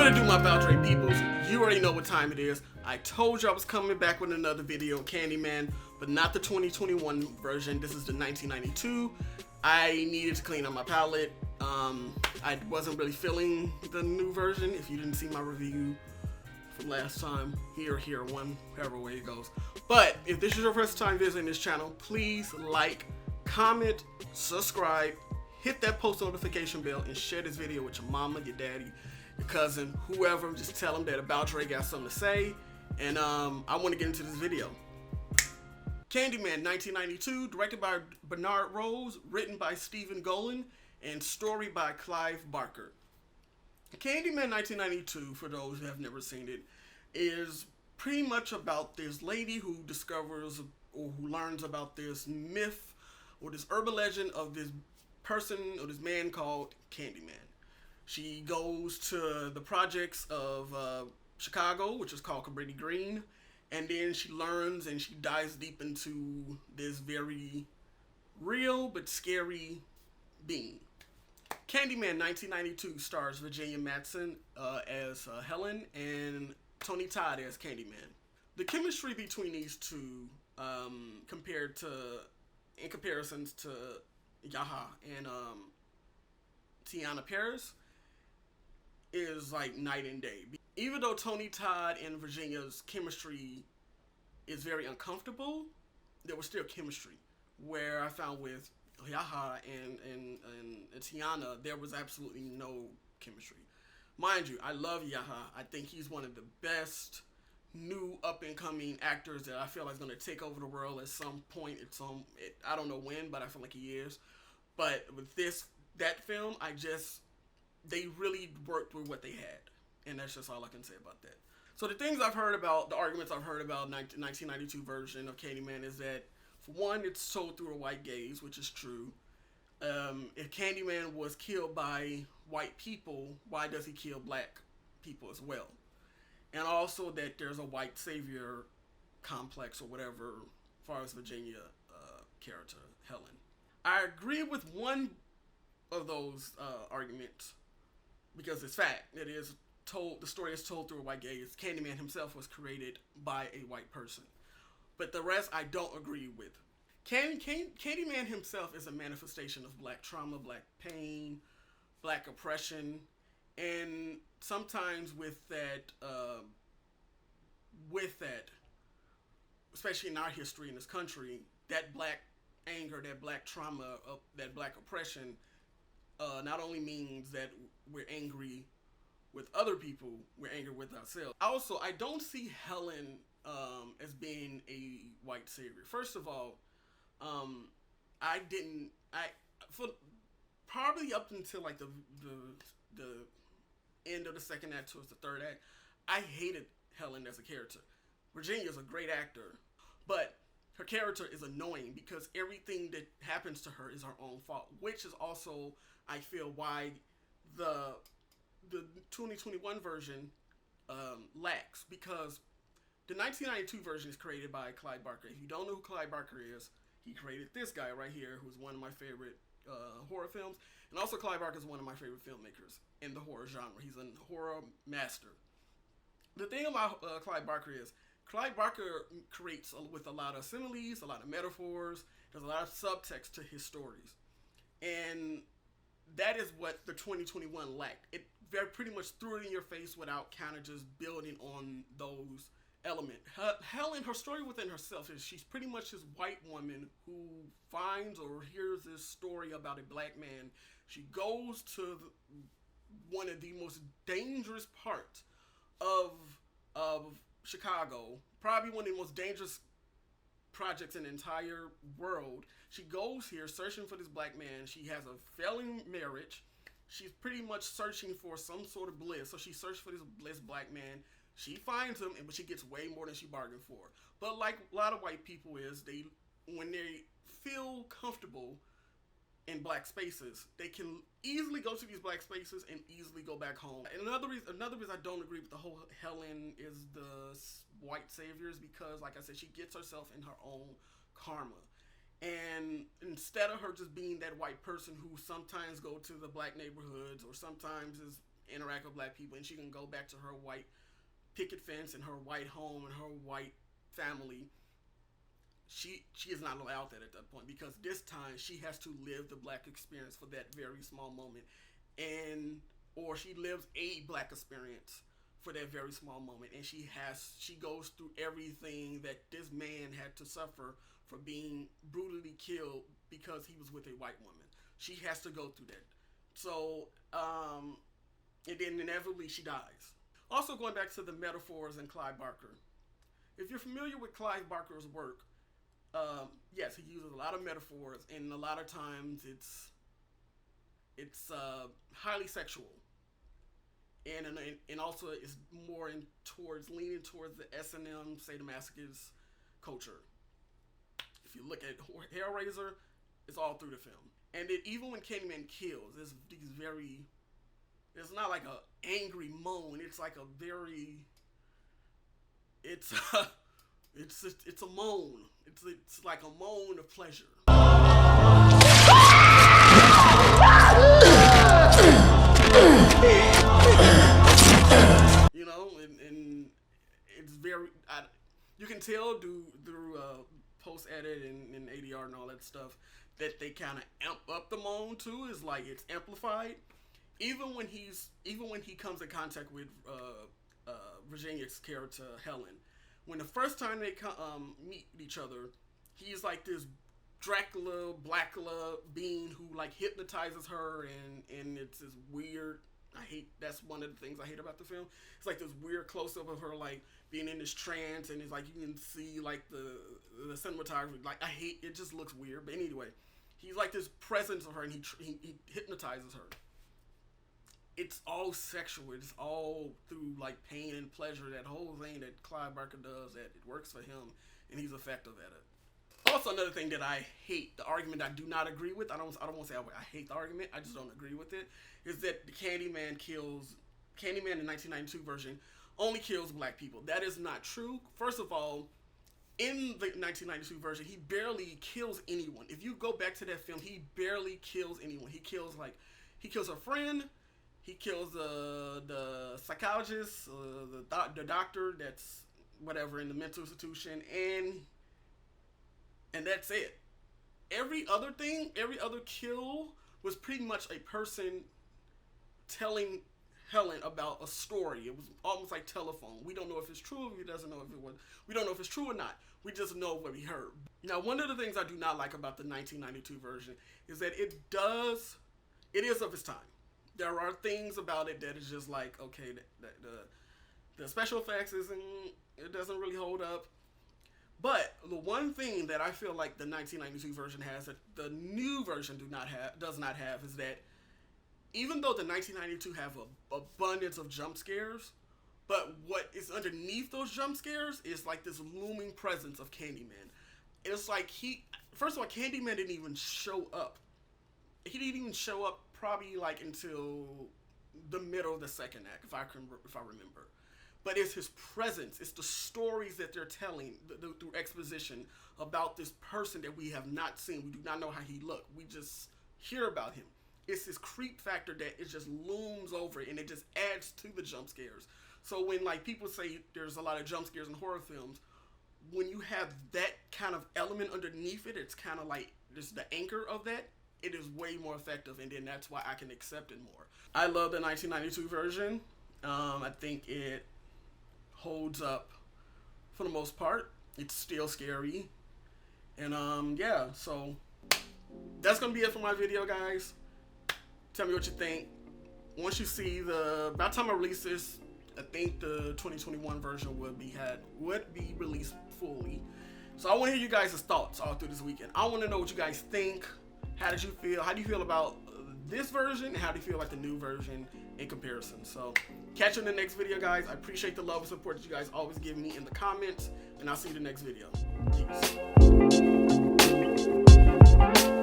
What to do, my Aboutdre peoples? You already know what time it is. I told you I was coming back with another video, Candyman, but not the 2021 version. This is the 1992. I needed to clean up my palate. I wasn't really feeling the new version. If you didn't see my review from last time, here, whichever way it goes. But if this is your first time visiting this channel, please like, comment, subscribe, hit that post notification bell, and share this video with your mama, your daddy, your cousin, whoever. Just tell them that Aboutdre got something to say, and I want to get into this video. Candyman 1992, directed by Bernard Rose, written by Stephen Golan, and story by Clive Barker. Candyman 1992, for those who have never seen it, is pretty much about this lady who discovers or who learns about this myth or this urban legend of this person or this man called Candyman. She goes to the projects of Chicago, which is called Cabrini Green, and then she learns and she dives deep into this very real but scary being. Candyman 1992 stars Virginia Madsen as Helen and Tony Todd as Candyman. The chemistry between these two, in comparisons to Yaha and Tiana Paris, is like night and day. Even though Tony Todd and Virginia's chemistry is very uncomfortable, there was still chemistry. Where I found with Yaha and Tiana, there was absolutely no chemistry. Mind you, I love Yaha. I think he's one of the best new up-and-coming actors that I feel like is going to take over the world at some point. I don't know when, but I feel like he is. But with that film, they really worked with what they had. And that's just all I can say about that. So the arguments I've heard about 1992 version of Candyman is that, for one, it's told through a white gaze, which is true. If Candyman was killed by white people, why does he kill black people as well? And also that there's a white savior complex or whatever as far as Virginia character, Helen. I agree with one of those arguments because it's fact. The story is told through a white gaze. Candyman himself was created by a white person. But the rest I don't agree with. Candyman himself is a manifestation of black trauma, black pain, black oppression, and sometimes with that, especially in our history in this country, that black anger, that black trauma, that black oppression, not only means that we're angry with other people, we're angry with ourselves. Also, I don't see Helen as being a white savior. First of all, probably up until like the end of the second act towards the third act, I hated Helen as a character. Virginia's a great actor, but her character is annoying because everything that happens to her is her own fault, which is also, I feel, why the 2021 version lacks, because the 1992 version is created by Clive Barker. If you don't know who Clive Barker is, he created this guy right here, who's one of my favorite horror films. And also Clive Barker is one of my favorite filmmakers in the horror genre. He's a horror master. The thing about Clive Barker is, Clive Barker creates with a lot of similes, a lot of metaphors. There's a lot of subtext to his stories. And that is what the 2021 lacked. It very pretty much threw it in your face without kind of just building on those elements. Helen, her story within herself is she's pretty much this white woman who finds or hears this story about a black man. She goes to one of the most dangerous parts of Chicago, probably one of the most dangerous projects in the entire world. She goes here searching for this black man. She has a failing marriage. She's pretty much searching for some sort of bliss. So she searches for this bliss black man. She finds him, but she gets way more than she bargained for. But like a lot of white people when they feel comfortable in black spaces, they can easily go to these black spaces and easily go back home. And another reason I don't agree with the whole Helen is the white savior is because, like I said, she gets herself in her own karma. And instead of her just being that white person who sometimes go to the black neighborhoods or sometimes is interact with black people, and she can go back to her white picket fence and her white home and her white family. She is not allowed that at that point, because this time she has to live the black experience for that very small moment, or she lives a black experience for that very small moment, and she goes through everything that this man had to suffer for being brutally killed because he was with a white woman. She has to go through that. So, and then inevitably she dies. Also, going back to the metaphors in Clive Barker. If you're familiar with Clive Barker's work, yes, he uses a lot of metaphors, and a lot of times it's highly sexual, and also it's more leaning towards the S&M sadomasochist culture. If you look at Hellraiser, it's all through the film, and even when Candyman kills, it's not like a angry moan. It's like a very, it's a moan. It's like a moan of pleasure. You know, and it's very, you can tell through post edit and ADR and all that stuff that they kind of amp up the moan too. Is like it's amplified. Even when he comes in contact with Virginia's character Helen, when the first time they meet each other, he's like this Dracula, Blackula being who like hypnotizes her, and it's this weird. That's one of the things I hate about the film. It's like this weird close up of her like being in this trance, and it's like you can see like the cinematography. Like it just looks weird. But anyway, he's like this presence of her, and he hypnotizes her. It's all sexual. It's all through like pain and pleasure. That whole thing that Clive Barker does, that it works for him, and he's effective at it. Also, another thing that I hate, the argument I do not agree with, I don't want to say I hate the argument, I just don't agree with it, is that the Candyman in the 1992 version only kills black people. That is not true. First of all, in the 1992 version, he barely kills anyone. If you go back to that film, he barely kills anyone. He kills her friend, he kills the psychologist, the doctor that's whatever in the mental institution, and that's it. Every other kill was pretty much a person telling Helen about a story. It was almost like telephone. We don't know if it's true. We don't know if it's true or not. We just know what we heard. Now, one of the things I do not like about the 1992 version is that it is of its time. There are things about it that is just like, okay, the special effects it doesn't really hold up. But the one thing that I feel like the 1992 version has that the new version does not have is that even though the 1992 have an abundance of jump scares, but what is underneath those jump scares is like this looming presence of Candyman. It's like first of all, Candyman didn't even show up. He didn't even show up probably like until the middle of the second act, if I remember. But it's his presence. It's the stories that they're telling through exposition about this person that we have not seen. We do not know how he looked. We just hear about him. It's this creep factor that it just looms over it, and it just adds to the jump scares. So when like people say there's a lot of jump scares in horror films, when you have that kind of element underneath it, it's kind of like just the anchor of that. It is way more effective, and then that's why I can accept it more. I love the 1992 version. I think it holds up for the most part. It's still scary, and yeah, so that's gonna be it for my video, guys. Tell me what you think. Once you see by the time I release this, I think the 2021 version would be released fully. So I want to hear you guys' thoughts all through this weekend. I want to know what you guys think. How did you feel? How do you feel about this version, and how do you feel like the new version in comparison? So catch you in the next video, guys. I appreciate the love and support that you guys always give me in the comments, and I'll see you in the next video. Peace.